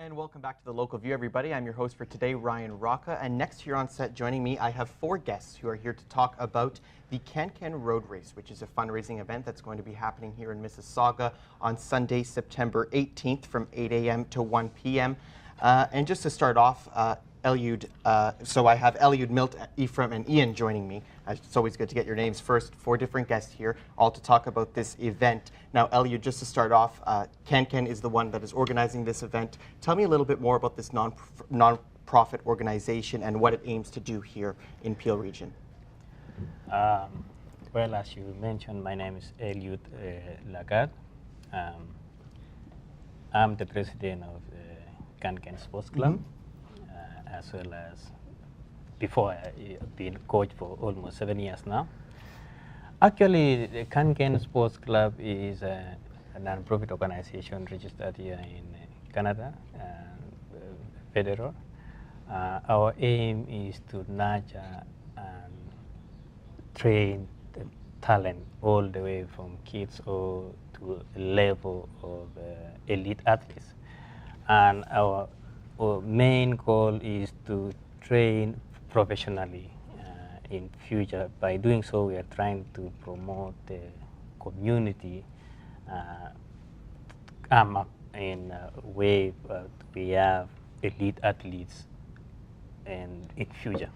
And welcome back to The Local View, everybody. I'm your host for today, Ryan Rocca. And next here on set joining me, I have 4 guests who are here to talk about the CanKen Road Race, which is a fundraising event that's going to be happening here in Mississauga on Sunday, September 18th from 8 a.m. to 1 p.m. And just to start off, Eliud, so I have Eliud, Milt, Ephraim, and Ian joining me. It's always good to get your names first. 4 different guests here, all to talk about this event. Now, Eliud, just to start off, CanKen is the one that is organizing this event. Tell me a little bit more about this non-profit organization and what it aims to do here in Peel Region. Well, as you mentioned, my name is Eliud Lagarde. I'm the president of the CanKen Sports Club. As well as before I've been coach for almost 7 years now. Actually, the CanKen Sports Club is a non-profit organization registered here in Canada, federal. Our aim is to nurture and train the talent all the way from kids or to a level of elite athletes. And our main goal is to train professionally in future. By doing so, we are trying to promote the community in a way we have elite athletes in future.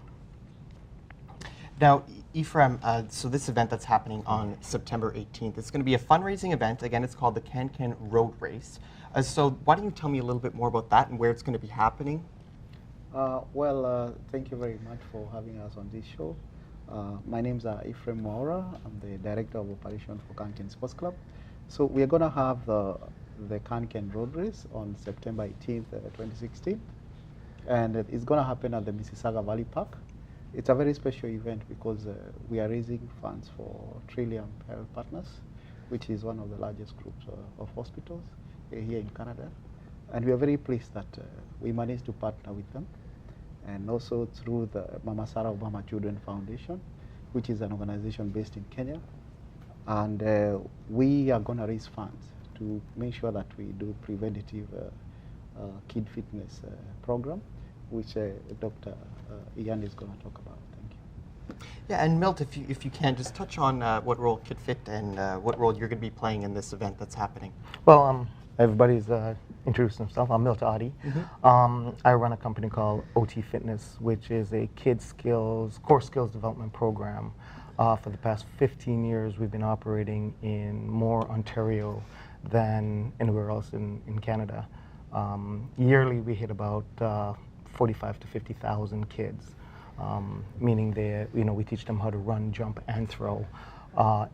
Now, Ephraim, so this event that's happening on September 18th, it's going to be a fundraising event. Again, it's called the CanKen Road Race. So why don't you tell me a little bit more about that and where it's going to be happening? Thank you very much for having us on this show. My name is Ephraim Maura. I'm the Director of Operations for CanKen Sports Club. So we are going to have the CanKen Road Race on September 18th, 2016. And it's going to happen at the Mississauga Valley Park. It's a very special event because we are raising funds for Trillium Health Partners, which is one of the largest groups of hospitals here in Canada. And we are very pleased that we managed to partner with them, and also through the Mama Sarah Obama Children Foundation, which is an organization based in Kenya. And we are going to raise funds to make sure that we do preventative kid fitness program, which Dr. Ian is going to talk about. Thank you. Yeah, and Milt, if you can, just touch on what role Kid Fit and what role you're going to be playing in this event that's happening. Well, everybody's introduced themselves. I'm Milt Adi. I run a company called OT Fitness, which is a core skills development program. For the past 15 years, we've been operating in more Ontario than anywhere else in Canada. Yearly, we hit about 45 to 50,000 kids, meaning we teach them how to run, jump, and throw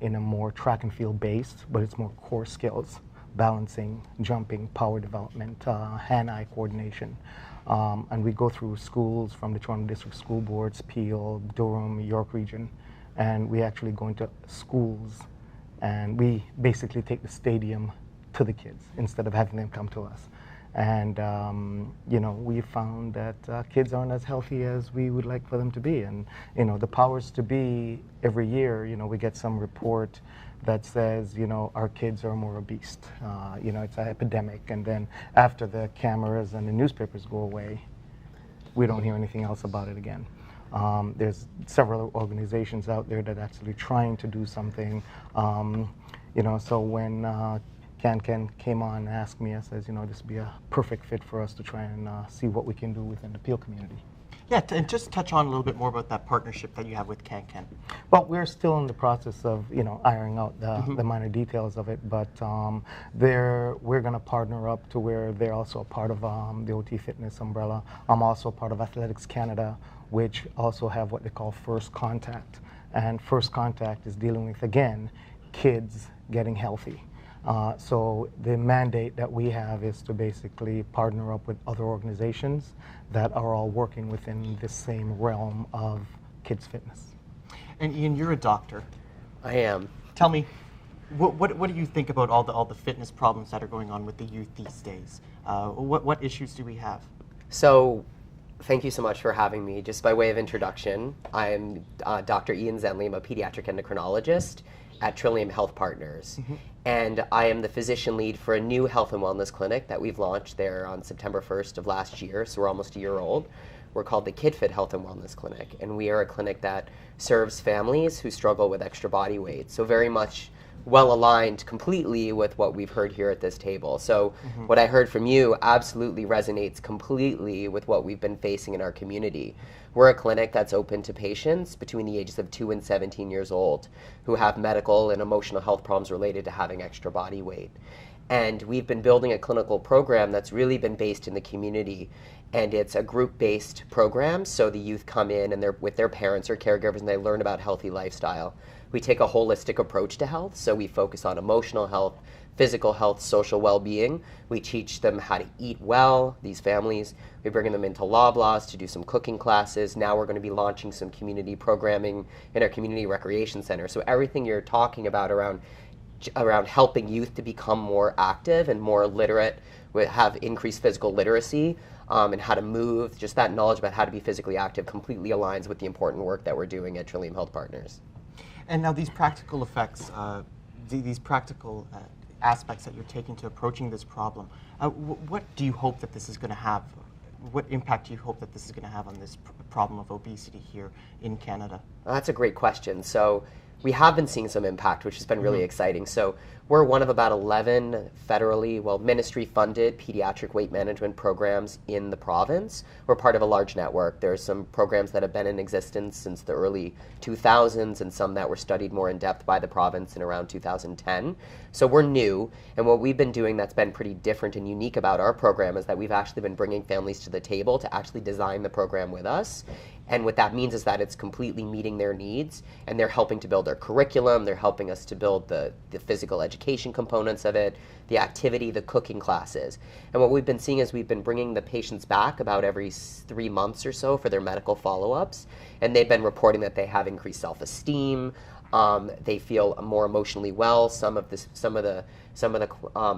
in a more track and field based, but it's more core skills: balancing, jumping, power development, hand-eye coordination. And we go through schools from the Toronto District School Boards, Peel, Durham, York Region, and we actually go into schools and we basically take the stadium to the kids instead of having them come to us. And we found that kids aren't as healthy as we would like for them to be. And the powers to be, every year, we get some report that says, our kids are more obese. It's an epidemic. And then after the cameras and the newspapers go away, we don't hear anything else about it again. There's several organizations out there that are actually trying to do something. So when CanKen came on and asked me, I says, this would be a perfect fit for us to try and see what we can do within the Peel community. Yeah, and just touch on a little bit more about that partnership that you have with CanKen. Well, we're still in the process of, ironing out the minor details of it, but we're going to partner up to where they're also a part of the OT Fitness umbrella. I'm also part of Athletics Canada, which also have what they call First Contact. And First Contact is dealing with, again, kids getting healthy. So the mandate that we have is to basically partner up with other organizations that are all working within the same realm of kids fitness. And Ian, you're a doctor. I am. Tell me, what do you think about all the fitness problems that are going on with the youth these days? What issues do we have? So, thank you so much for having me. Just by way of introduction, I'm Dr. Ian Zenlea. I'm a pediatric endocrinologist, at Trillium Health Partners. And I am the physician lead for a new health and wellness clinic that we've launched there on September 1st of last year, so we're almost a year old. We're called the KidFit Health and Wellness Clinic, and we are a clinic that serves families who struggle with extra body weight. So very much well aligned completely with what we've heard here at this table. So what I heard from you absolutely resonates completely with what we've been facing in our community. We're a clinic that's open to patients between the ages of 2 and 17 years old who have medical and emotional health problems related to having extra body weight. And we've been building a clinical program that's really been based in the community, and it's a group-based program, so the youth come in and they're with their parents or caregivers and they learn about healthy lifestyle. We take a holistic approach to health, so we focus on emotional health, physical health, social well-being. We teach them how to eat well, these families. We bring them into Loblaws to do some cooking classes. Now we're going to be launching some community programming in our community recreation center. So everything you're talking about around helping youth to become more active and more literate, have increased physical literacy, and how to move, just that knowledge about how to be physically active completely aligns with the important work that we're doing at Trillium Health Partners. And now these practical effects, these practical aspects that you're taking to approaching this problem, what do you hope that this is going to have? What impact do you hope that this is going to have on this problem of obesity here in Canada? That's a great question. So we have been seeing some impact, which has been really exciting. So we're one of about 11 federally, ministry-funded pediatric weight management programs in the province. We're part of a large network. There's some programs that have been in existence since the early 2000s and some that were studied more in depth by the province in around 2010. So we're new, and what we've been doing that's been pretty different and unique about our program is that we've actually been bringing families to the table to actually design the program with us. And what that means is that it's completely meeting their needs, and they're helping to build their curriculum, they're helping us to build the physical education components of it, the activity, the cooking classes. And what we've been seeing is we've been bringing the patients back about every 3 months or so for their medical follow-ups, and they've been reporting that they have increased self-esteem, they feel more emotionally well. Some of the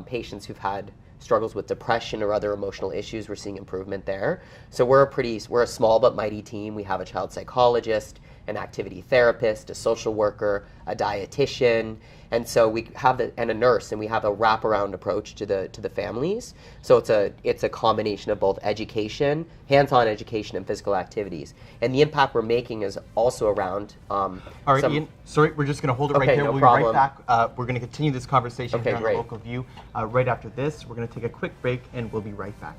patients who've had struggles with depression or other emotional issues, we're seeing improvement there. So we're a small but mighty team. We have a child psychologist, an activity therapist, a social worker, a dietitian, and so we have and a nurse, and we have a wraparound approach to the families. So it's a combination of both education, hands-on education, and physical activities. And the impact we're making is also around. All right, Ian. Sorry, we're just going to hold it right there. No we'll problem. be right back. We're going to continue this conversation here on great. The Local View. Right after this, we're going to take a quick break, and we'll be right back.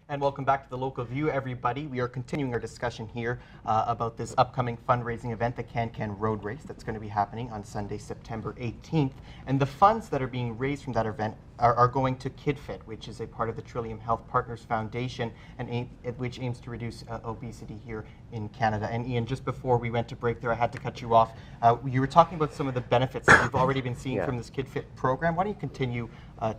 And welcome back to The Local View, everybody. We are continuing our discussion here about this upcoming fundraising event, the CanKen Road Race, that's going to be happening on Sunday, September 18th. And the funds that are being raised from that event are going to KidFit, which is a part of the Trillium Health Partners Foundation, and which aims to reduce obesity here in Canada. And Ian, just before we went to break there, I had to cut you off. You were talking about some of the benefits that you've already been seeing from this KidFit program. Why don't you continue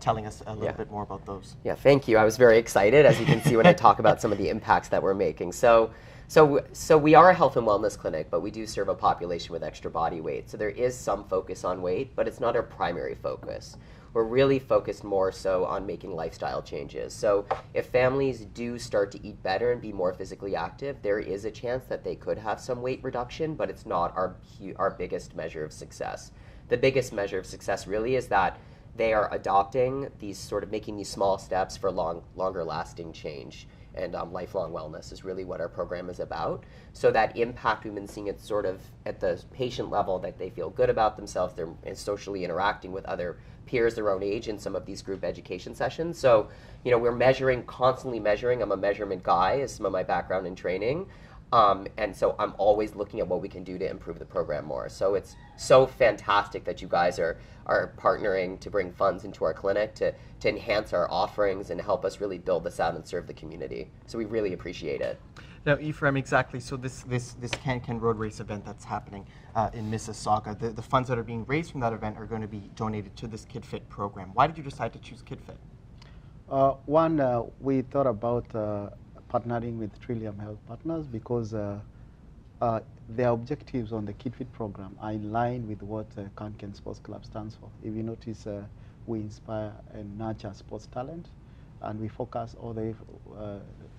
telling us a little bit more about those? Yeah, thank you. I was very excited, as you can see when I talk about some of the impacts that we're making. So we are a health and wellness clinic, but we do serve a population with extra body weight. So there is some focus on weight, but it's not our primary focus. We're really focused more so on making lifestyle changes. So if families do start to eat better and be more physically active, there is a chance that they could have some weight reduction, but it's not our biggest measure of success. The biggest measure of success really is that they are adopting these making these small steps for longer lasting change. and lifelong wellness is really what our program is about. So that impact, we've been seeing it sort of at the patient level, that they feel good about themselves, they're socially interacting with other peers their own age in some of these group education sessions. So, you know, we're measuring, constantly measuring. I'm a measurement guy, is some of my background in training. And so I'm always looking at what we can do to improve the program more. So it's so fantastic that you guys are partnering to bring funds into our clinic to enhance our offerings and help us really build this out and serve the community. So we really appreciate it. Now, Ephraim, exactly. So this CanKen Road Race event that's happening in Mississauga, the funds that are being raised from that event are going to be donated to this KidFit program. Why did you decide to choose KidFit? One, we thought about partnering with Trillium Health Partners because their objectives on the KidFit program are in line with what CanKen Sports Club stands for. If you notice, we inspire and nurture sports talent, and we focus all the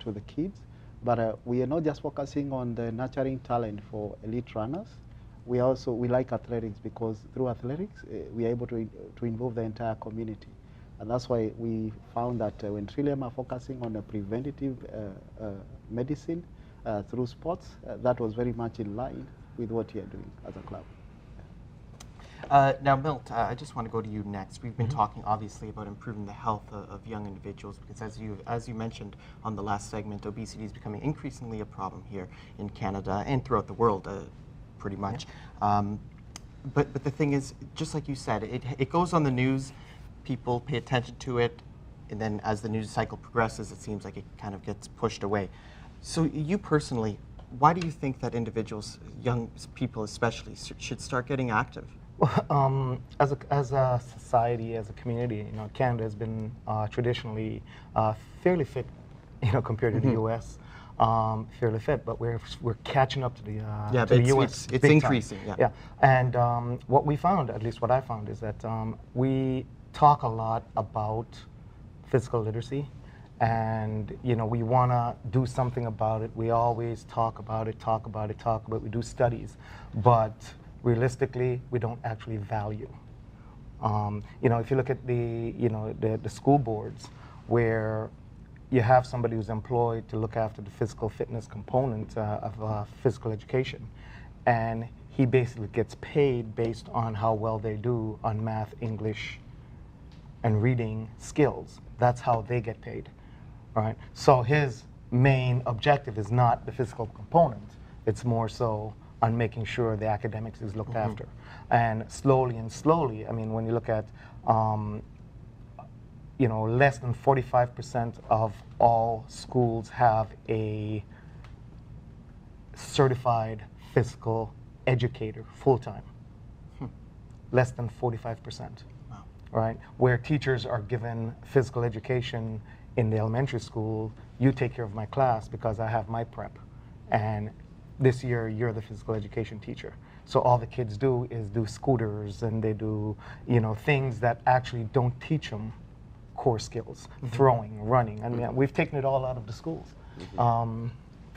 to the kids. But we are not just focusing on the nurturing talent for elite runners. We like athletics because through athletics we are able to involve the entire community. And that's why we found that when Trillium are focusing on a preventative medicine through sports, that was very much in line with what you are doing as a club. Now, Milt, I just want to go to you next. We've been talking, obviously, about improving the health of young individuals because, as you mentioned on the last segment, obesity is becoming increasingly a problem here in Canada and throughout the world, pretty much. Yeah. But the thing is, just like you said, it goes on the news. People pay attention to it, and then as the news cycle progresses, it seems like it kind of gets pushed away. So you personally, why do you think that individuals, young people especially, should start getting active? Well, as a society, as a community, you know, Canada has been traditionally fairly fit, you know, compared to the U.S. Fairly fit, but we're catching up to the U.S. It's increasing. Yeah. And what we found, at least what I found, is that we talk a lot about physical literacy, and you know, we want to do something about it. We always talk about it. We do studies, but realistically, we don't actually value. You know, if you look at the school boards, where you have somebody who's employed to look after the physical fitness component of physical education, and he basically gets paid based on how well they do on math, English, and reading skills. That's how they get paid, right? So his main objective is not the physical component. It's more so on making sure the academics is looked after. And slowly, I mean, when you look at, you know, less than 45% of all schools have a certified physical educator full-time. Less than 45%. Right, where teachers are given physical education in the elementary school. You take care of my class because I have my prep, and this year you're the physical education teacher. So all the kids do is do scooters, and they do, you know, things that actually don't teach them core skills, throwing, running. I mean, we've taken it all out of the schools.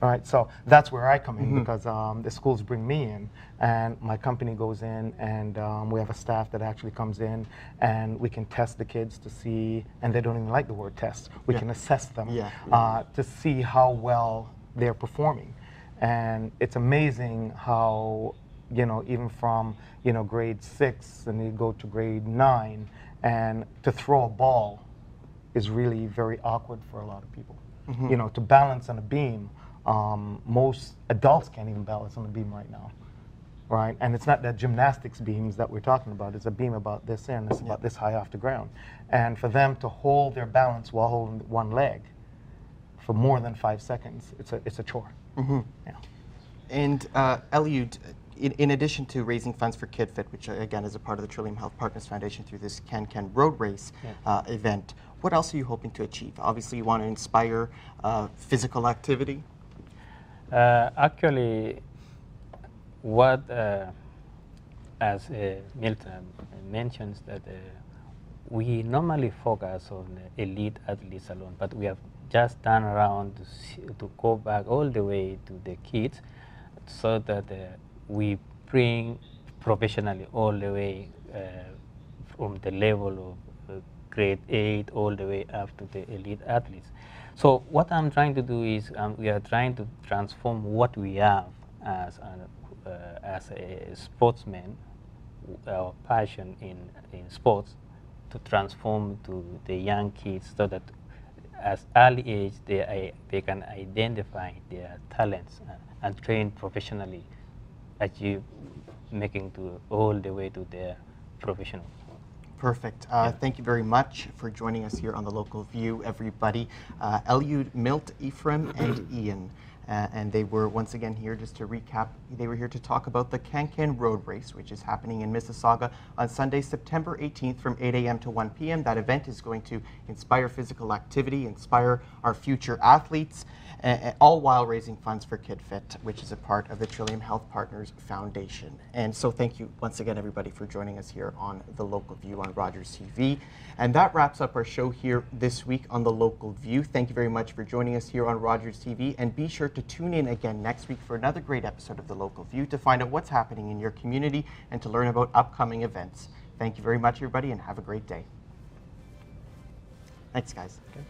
All right, so that's where I come in because the schools bring me in, and my company goes in, and we have a staff that actually comes in, and we can test the kids to see, and they don't even like the word test. We can assess them to see how well they're performing. And it's amazing how, you know, even from, you know, grade 6 and you go to grade 9, and to throw a ball is really very awkward for a lot of people. You know, to balance on a beam, most adults can't even balance on the beam right now, right? And it's not that gymnastics beams that we're talking about. It's a beam about this and it's about this high off the ground. And for them to hold their balance while holding one leg for more than 5 seconds, it's a chore. Yeah. And Eliud, in addition to raising funds for KidFit, which again is a part of the Trillium Health Partners Foundation through this CanKen Road Race event, what else are you hoping to achieve? Obviously, you want to inspire physical activity. Actually, what as Milton mentions, that we normally focus on elite athletes alone, but we have just turned around to go back all the way to the kids, so that we bring professionally all the way from the level of grade 8 all the way up to the elite athletes. So what I'm trying to do is we are trying to transform what we have as a sportsman, our passion in sports, to transform to the young kids so that as early age they can identify their talents and train professionally, achieve making to all the way to their professional. Perfect. Thank you very much for joining us here on the Local View, everybody. Eliud, Milt, Ephraim, and Ian. And they were once again here, just to recap, they were here to talk about the CanKen Road Race, which is happening in Mississauga on Sunday, September 18th from 8 a.m. to 1 p.m. That event is going to inspire physical activity, inspire our future athletes, all while raising funds for KidFit, which is a part of the Trillium Health Partners Foundation. And so thank you once again, everybody, for joining us here on the Local View on Rogers TV. And that wraps up our show here this week on the Local View. Thank you very much for joining us here on Rogers TV, and be sure to tune in again next week for another great episode of the Local View to find out what's happening in your community and to learn about upcoming events. Thank you very much, everybody, and have a great day. Thanks, guys. Okay.